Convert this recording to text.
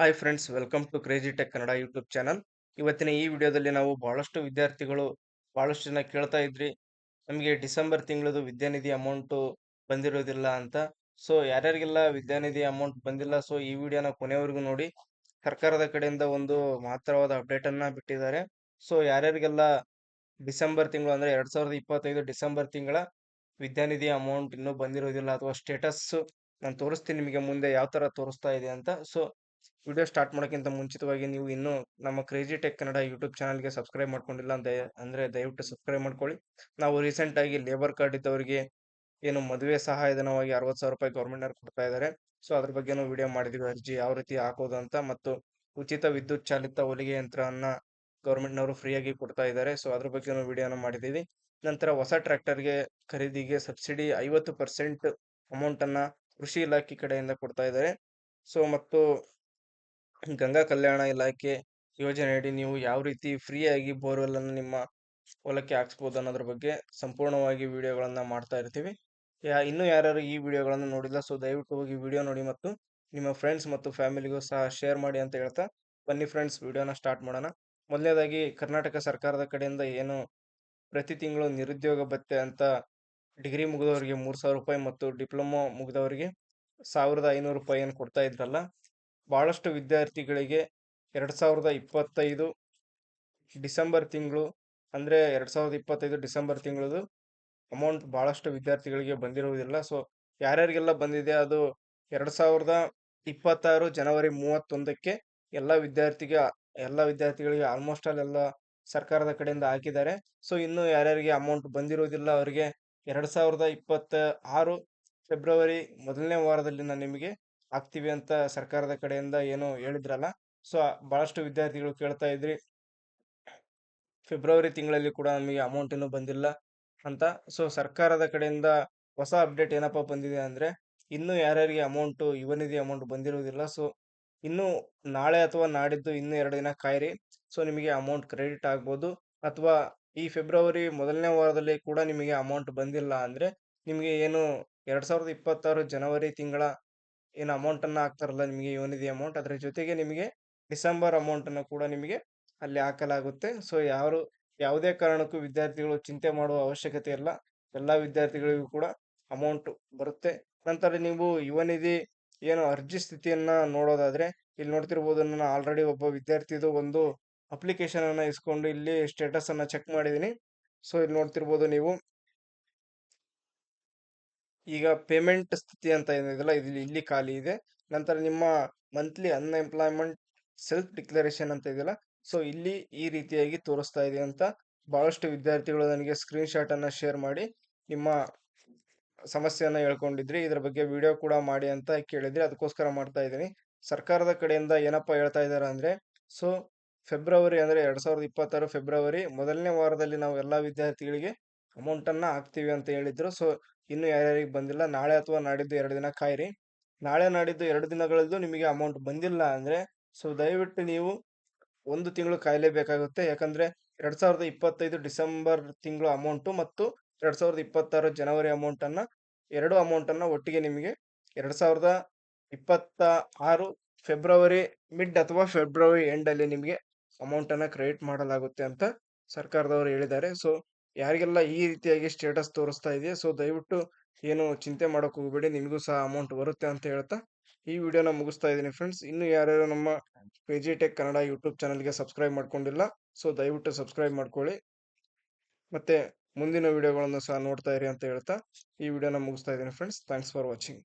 Hi friends, welcome to crazy tech Kannada YouTube channel. ಇವತ್ತಿನ ಈ ವಿಡಿಯೋದಲ್ಲಿ ನಾವು ಬಹಳಷ್ಟು ವಿದ್ಯಾರ್ಥಿಗಳು ಬಹಳಷ್ಟು ಜನ ಕೇಳ್ತಾ ಇದ್ರಿ, ನಮಗೆ ಡಿಸೆಂಬರ್ ತಿಂಗಳದು ವಿದ್ಯಾನಿಧಿ ಅಮೌಂಟು ಬಂದಿರೋದಿಲ್ಲ ಅಂತ. ಸೊ ಯಾರ್ಯಾರಿಗೆಲ್ಲ ವಿದ್ಯಾನಿಧಿ ಅಮೌಂಟ್ ಬಂದಿಲ್ಲ, ಸೊ ಈ ವಿಡಿಯೋನ ಕೊನೆವರೆಗೂ ನೋಡಿ. ಸರ್ಕಾರದ ಕಡೆಯಿಂದ ಒಂದು ಮಹತ್ತರವಾದ ಅಪ್ಡೇಟ್ ಅನ್ನ ಬಿಟ್ಟಿದ್ದಾರೆ. ಸೊ ಯಾರ್ಯಾರಿಗೆಲ್ಲ ಡಿಸೆಂಬರ್ ತಿಂಗಳು ಅಂದ್ರೆ 2025 ಡಿಸೆಂಬರ್ ತಿಂಗಳ ವಿದ್ಯಾನಿಧಿ ಅಮೌಂಟ್ ಇನ್ನೂ ಬಂದಿರೋದಿಲ್ಲ ಅಥವಾ ಸ್ಟೇಟಸ್ ನಾನು ತೋರಿಸ್ತೀನಿ ನಿಮಗೆ ಮುಂದೆ ಯಾವ ತರ ತೋರಿಸ್ತಾ ಇದೆ ಅಂತ. ಸೊ ವಿಡಿಯೋ ಸ್ಟಾರ್ಟ್ ಮಾಡೋಕ್ಕಿಂತ ಮುಂಚಿತವಾಗಿ ನೀವು ಇನ್ನೂ ನಮ್ಮ ಕ್ರೇಜಿ ಟೆಕ್ ಕನ್ನಡ ಯೂಟ್ಯೂಬ್ ಚಾನಲ್ಗೆ ಸಬ್ಸ್ಕ್ರೈಬ್ ಮಾಡ್ಕೊಂಡಿಲ್ಲ ಅಂತ ಅಂದ್ರೆ ದಯವಿಟ್ಟು ಸಬ್ಸ್ಕ್ರೈಬ್ ಮಾಡ್ಕೊಳ್ಳಿ. ನಾವು ರೀಸೆಂಟ್ ಆಗಿ ಲೇಬರ್ ಕಾರ್ಡ್ ಇದ್ದವರಿಗೆ ಏನು ಮದುವೆ ಸಹಾಯಧನವಾಗಿ 60,000 ರೂಪಾಯಿ ಗೌರ್ಮೆಂಟ್ನವ್ರು ಕೊಡ್ತಾ ಇದ್ದಾರೆ. ಸೊ ಅದ್ರ ಬಗ್ಗೆನೂ ವಿಡಿಯೋ ಮಾಡಿದೀವಿ, ಅರ್ಜಿ ಯಾವ ರೀತಿ ಹಾಕೋದು ಅಂತ. ಮತ್ತು ಉಚಿತ ವಿದ್ಯುತ್ ಚಾಲಿತ ಹೊಲಿಗೆ ಯಂತ್ರವನ್ನ ಗೌರ್ಮೆಂಟ್ನವರು ಫ್ರೀಯಾಗಿ ಕೊಡ್ತಾ ಇದ್ದಾರೆ. ಸೊ ಅದ್ರ ಬಗ್ಗೆನೂ ವಿಡಿಯೋನ ಮಾಡಿದೀವಿ. ನಂತರ ಹೊಸ ಟ್ರ್ಯಾಕ್ಟರ್ಗೆ ಖರೀದಿಗೆ ಸಬ್ಸಿಡಿ 50% ಅಮೌಂಟ್ ಅನ್ನ ಕೃಷಿ ಇಲಾಖೆ ಕಡೆಯಿಂದ ಕೊಡ್ತಾ ಇದ್ದಾರೆ. ಸೊ ಮತ್ತು ಗಂಗಾ ಕಲ್ಯಾಣ ಇಲಾಖೆ ಯೋಜನೆಯಡಿ ನೀವು ಯಾವ ರೀತಿ ಫ್ರೀಯಾಗಿ ಬೋರ್ವೆಲ್ ಅನ್ನು ನಿಮ್ಮ ಹೊಲಕ್ಕೆ ಹಾಕ್ಸ್ಬೋದು ಅನ್ನೋದ್ರ ಬಗ್ಗೆ ಸಂಪೂರ್ಣವಾಗಿ ವಿಡಿಯೋಗಳನ್ನ ಮಾಡ್ತಾ ಇರ್ತೀವಿ. ಇನ್ನೂ ಯಾರ್ಯಾರು ಈ ವಿಡಿಯೋಗಳನ್ನು ನೋಡಿಲ್ಲ, ಸೊ ದಯವಿಟ್ಟು ಹೋಗಿ ವಿಡಿಯೋ ನೋಡಿ ಮತ್ತು ನಿಮ್ಮ ಫ್ರೆಂಡ್ಸ್ ಮತ್ತು ಫ್ಯಾಮಿಲಿಗೂ ಸಹ ಶೇರ್ ಮಾಡಿ ಅಂತ ಹೇಳ್ತಾ, ಬನ್ನಿ ಫ್ರೆಂಡ್ಸ್ ವಿಡಿಯೋನ ಸ್ಟಾರ್ಟ್ ಮಾಡೋಣ. ಮೊದಲನೇದಾಗಿ ಕರ್ನಾಟಕ ಸರ್ಕಾರದ ಕಡೆಯಿಂದ ಏನು ಪ್ರತಿ ತಿಂಗಳು ನಿರುದ್ಯೋಗ ಭತ್ಯೆ ಅಂತ ಡಿಗ್ರಿ ಮುಗಿದವರಿಗೆ 3,000 ರೂಪಾಯಿ ಮತ್ತು ಡಿಪ್ಲೊಮೊ ಮುಗಿದವರಿಗೆ 1,500 ರೂಪಾಯಿಯನ್ನು ಕೊಡ್ತಾ ಇದ್ರಲ್ಲ, ಬಹಳಷ್ಟು ವಿದ್ಯಾರ್ಥಿಗಳಿಗೆ 2025 ಡಿಸೆಂಬರ್ ತಿಂಗಳು ಅಂದ್ರೆ 2025 ಡಿಸೆಂಬರ್ ತಿಂಗಳದು ಅಮೌಂಟ್ ಬಹಳಷ್ಟು ವಿದ್ಯಾರ್ಥಿಗಳಿಗೆ ಬಂದಿರುವುದಿಲ್ಲ. ಸೊ ಯಾರ್ಯಾರಿಗೆಲ್ಲ ಬಂದಿದೆ ಅದು 2026 ಜನವರಿ 31ಕ್ಕೆ ಎಲ್ಲ ವಿದ್ಯಾರ್ಥಿಗಳಿಗೆ ಆಲ್ಮೋಸ್ಟ್ ಆಲ್ ಎಲ್ಲ ಸರ್ಕಾರದ ಕಡೆಯಿಂದ ಹಾಕಿದ್ದಾರೆ. ಸೊ ಇನ್ನು ಯಾರ್ಯಾರಿಗೆ ಅಮೌಂಟ್ ಬಂದಿರುವುದಿಲ್ಲ ಅವರಿಗೆ 2026 ಫೆಬ್ರವರಿ ಮೊದಲನೇ ವಾರದಲ್ಲಿ ನಾನು ನಿಮಗೆ ಹಾಕ್ತೀವಿ ಅಂತ ಸರ್ಕಾರದ ಕಡೆಯಿಂದ ಏನು ಹೇಳಿದ್ರಲ್ಲ. ಸೊ ಬಹಳಷ್ಟು ವಿದ್ಯಾರ್ಥಿಗಳು ಕೇಳ್ತಾ ಇದ್ರಿ, ಫೆಬ್ರವರಿ ತಿಂಗಳಲ್ಲಿ ಕೂಡ ನಮಗೆ ಅಮೌಂಟ್ ಇನ್ನೂ ಬಂದಿಲ್ಲ ಅಂತ. ಸೊ ಸರ್ಕಾರದ ಕಡೆಯಿಂದ ಹೊಸ ಅಪ್ಡೇಟ್ ಏನಪ್ಪಾ ಬಂದಿದೆ ಅಂದ್ರೆ, ಇನ್ನು ಯಾರ್ಯಾರಿಗೆ ಅಮೌಂಟ್ ಯುವ ನಿಧಿ ಅಮೌಂಟ್ ಬಂದಿರುವುದಿಲ್ಲ, ಸೊ ಇನ್ನು ನಾಳೆ ಅಥವಾ ನಾಡಿದ್ದು ಇನ್ನು 2 ದಿನ ಕಾಯಿರಿ. ಸೊ ನಿಮಗೆ ಅಮೌಂಟ್ ಕ್ರೆಡಿಟ್ ಆಗ್ಬೋದು. ಅಥವಾ ಈ ಫೆಬ್ರವರಿ ಮೊದಲನೇ ವಾರದಲ್ಲಿ ಕೂಡ ನಿಮಗೆ ಅಮೌಂಟ್ ಬಂದಿಲ್ಲ ಅಂದ್ರೆ, ನಿಮಗೆ ಏನು 2026 ಜನವರಿ ತಿಂಗಳ ಏನು ಅಮೌಂಟ್ ಅನ್ನ ಹಾಕ್ತಾರಲ್ಲ ನಿಮಗೆ ಯುವ ನಿಧಿ ಅಮೌಂಟ್, ಅದ್ರ ಜೊತೆಗೆ ನಿಮಗೆ ಡಿಸೆಂಬರ್ ಅಮೌಂಟ್ ಅನ್ನು ಕೂಡ ನಿಮಗೆ ಅಲ್ಲಿ ಹಾಕಲಾಗುತ್ತೆ. ಸೊ ಯಾವುದೇ ಕಾರಣಕ್ಕೂ ವಿದ್ಯಾರ್ಥಿಗಳು ಚಿಂತೆ ಮಾಡುವ ಅವಶ್ಯಕತೆ ಇಲ್ಲ. ಎಲ್ಲಾ ವಿದ್ಯಾರ್ಥಿಗಳಿಗೂ ಕೂಡ ಅಮೌಂಟ್ ಬರುತ್ತೆ. ನಂತರ ನೀವು ಯುವ ನಿಧಿ ಏನು ಅರ್ಜಿ ಸ್ಥಿತಿಯನ್ನ ನೋಡೋದಾದ್ರೆ, ಇಲ್ಲಿ ನೋಡ್ತಿರ್ಬೋದು, ನಾನು ಆಲ್ರೆಡಿ ಒಬ್ಬ ವಿದ್ಯಾರ್ಥಿದು ಒಂದು ಅಪ್ಲಿಕೇಶನ್ ಅನ್ನ ಇಸ್ಕೊಂಡು ಇಲ್ಲಿ ಸ್ಟೇಟಸ್ ಅನ್ನ ಚೆಕ್ ಮಾಡಿದೀನಿ. ಸೊ ಇಲ್ಲಿ ನೋಡ್ತಿರ್ಬೋದು ನೀವು, ಈಗ ಪೇಮೆಂಟ್ ಸ್ಥಿತಿ ಅಂತ ಏನಿದೆಯಲ್ಲ ಇಲ್ಲಿ ಖಾಲಿ ಇದೆ. ನಂತರ ನಿಮ್ಮ ಮಂತ್ಲಿ ಅನ್ಎಂಪ್ಲಾಯ್ಮೆಂಟ್ ಸೆಲ್ಫ್ ಡಿಕ್ಲರೇಷನ್ ಅಂತ ಇದೆಯಲ್ಲ, ಸೊ ಇಲ್ಲಿ ಈ ರೀತಿಯಾಗಿ ತೋರಿಸ್ತಾ ಇದೆ ಅಂತ ಬಹಳಷ್ಟು ವಿದ್ಯಾರ್ಥಿಗಳು ನನಗೆ ಸ್ಕ್ರೀನ್ ಶಾಟ್ ಅನ್ನ ಶೇರ್ ಮಾಡಿ ನಿಮ್ಮ ಸಮಸ್ಯೆಯನ್ನ ಹೇಳ್ಕೊಂಡಿದ್ರಿ. ಇದ್ರ ಬಗ್ಗೆ ವಿಡಿಯೋ ಕೂಡ ಮಾಡಿ ಅಂತ ಕೇಳಿದ್ರಿ, ಅದಕ್ಕೋಸ್ಕರ ಮಾಡ್ತಾ ಇದ್ದೀನಿ. ಸರ್ಕಾರದ ಕಡೆಯಿಂದ ಏನಪ್ಪಾ ಹೇಳ್ತಾ ಇದಾರೆ ಅಂದ್ರೆ, ಸೊ ಫೆಬ್ರವರಿ ಅಂದ್ರೆ 2026 ಫೆಬ್ರವರಿ ಮೊದಲನೇ ವಾರದಲ್ಲಿ ನಾವು ಎಲ್ಲಾ ವಿದ್ಯಾರ್ಥಿಗಳಿಗೆ ಅಮೌಂಟ್ ಅನ್ನ ಹಾಕ್ತಿವಿ ಅಂತ ಹೇಳಿದ್ರು. ಸೊ ಇನ್ನು ಯಾರ್ಯಾರಿಗೆ ಬಂದಿಲ್ಲ, ನಾಳೆ ಅಥವಾ ನಾಡಿದ್ದು 2 ದಿನ ಕಾಯಿರಿ. ನಾಳೆ ನಾಡಿದ್ದು 2 ದಿನಗಳಲ್ಲೂ ನಿಮಗೆ ಅಮೌಂಟ್ ಬಂದಿಲ್ಲ ಅಂದ್ರೆ, ಸೊ ದಯವಿಟ್ಟು ನೀವು 1 ತಿಂಗಳು ಕಾಯಲೇಬೇಕಾಗುತ್ತೆ. ಯಾಕಂದ್ರೆ 2025 ಡಿಸೆಂಬರ್ ತಿಂಗಳು ಅಮೌಂಟ್ ಮತ್ತು 2026 ಜನವರಿ ಅಮೌಂಟ್ ಅನ್ನ, ಎರಡು ಅಮೌಂಟ್ ಅನ್ನ ಒಟ್ಟಿಗೆ ನಿಮಗೆ 2026 ಫೆಬ್ರವರಿ ಮಿಡ್ ಅಥವಾ ಫೆಬ್ರವರಿ ಎಂಡ್ ಅಲ್ಲಿ ನಿಮಗೆ ಅಮೌಂಟ್ ಅನ್ನ ಕ್ರೆಡಿಟ್ ಮಾಡಲಾಗುತ್ತೆ ಅಂತ ಸರ್ಕಾರದವರು ಹೇಳಿದ್ದಾರೆ. ಸೊ ಯಾರಿಗೆಲ್ಲ ಈ ರೀತಿಯಾಗಿ ಸ್ಟೇಟಸ್ ತೋರಿಸ್ತಾ ಇದೆಯಾ, ಸೊ ದಯವಿಟ್ಟು ಏನು ಚಿಂತೆ ಮಾಡಕ್ ಹೋಗ್ಬೇಡಿ, ನಿಮಗೂ ಸಹ ಅಮೌಂಟ್ ಬರುತ್ತೆ ಅಂತ ಹೇಳ್ತಾ ಈ ವಿಡಿಯೋನ ಮುಗಿಸ್ತಾ ಇದ್ದೀನಿ ಫ್ರೆಂಡ್ಸ್. ಇನ್ನು ಯಾರ್ಯಾರು ನಮ್ಮ ಕ್ರೇಜಿ ಟೆಕ್ ಕನ್ನಡ ಯೂಟ್ಯೂಬ್ ಚಾನಲ್ಗೆ ಸಬ್ಸ್ಕ್ರೈಬ್ ಮಾಡ್ಕೊಂಡಿಲ್ಲ, ಸೊ ದಯವಿಟ್ಟು ಸಬ್ಸ್ಕ್ರೈಬ್ ಮಾಡ್ಕೊಳ್ಳಿ. ಮತ್ತೆ ಮುಂದಿನ ವಿಡಿಯೋಗಳನ್ನು ಸಹ ನೋಡ್ತಾ ಇರಿ ಅಂತ ಹೇಳ್ತಾ ಈ ವಿಡಿಯೋನ ಮುಗಿಸ್ತಾ ಇದ್ದೀನಿ ಫ್ರೆಂಡ್ಸ್. Thanks for watching.